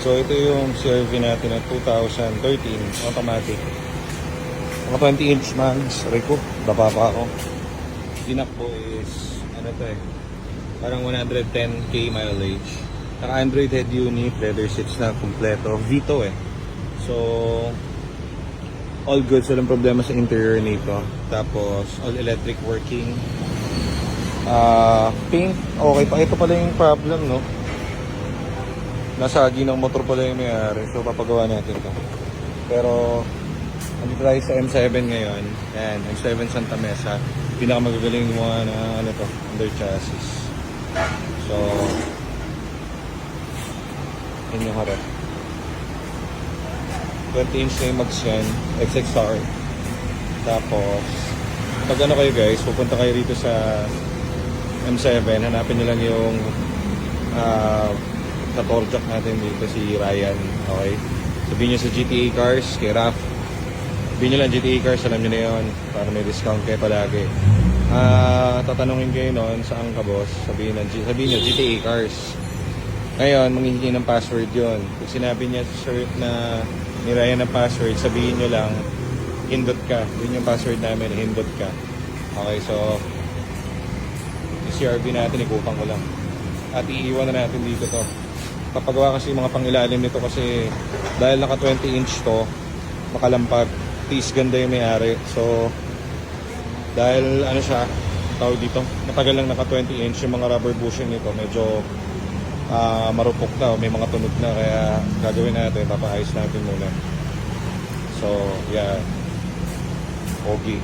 So ito yung CRV natin na 2013 automatic. Mga 20-inch man, sorry ko, dapa pa ako. Tinakbo is, ano to eh, parang 110k mileage. Naka Android head unit, leather seats na kompleto, Vito eh. So, all good, walang problema sa interior nito. Tapos, all electric working. Paint, okay pa. Ito pala yung problem, no? Nasagi ng motor pala yung mayari. So, papagawa natin to. Pero, andito tayo sa M7 ngayon. Ayan, M7 Santa Mesa. Pinakamagagaling mga na, ano to, under chassis. So, yun yung harap. 20-inch na yung mags yan, XXR. Tapos, pag ano kayo guys, pupunta kayo rito sa M7, hanapin nyo lang yung na-torjak natin dito, si Ryan. Okay? Sabihin nyo sa GTA Cars, kay Raf. Sabihin nyo lang GTA Cars, alam nyo na yun, para may discount kayo palagi. Tatanungin kayo noon, saan ka boss? Sabihin nyo, GTA Cars. Ngayon, manghihingi ng password yon. Pag sinabi niya sa shirt na nirayan ng password, sabihin nyo lang, hindot ka. Yun yung password namin, hindot ka. Okay, so, yung CRV natin, ikupang ko lang. At iiwan na natin dito to. Papagawa kasi yung mga pangilalim nito kasi dahil naka 20-inch to, makalampag, tis ganda yung may-ari. So, dahil ano siya, tawag dito, matagal lang naka 20-inch, yung mga rubber bushing nito, medyo marupok na, may mga tunog na, kaya gagawin natin, papaayos natin muna. So, yeah, okay.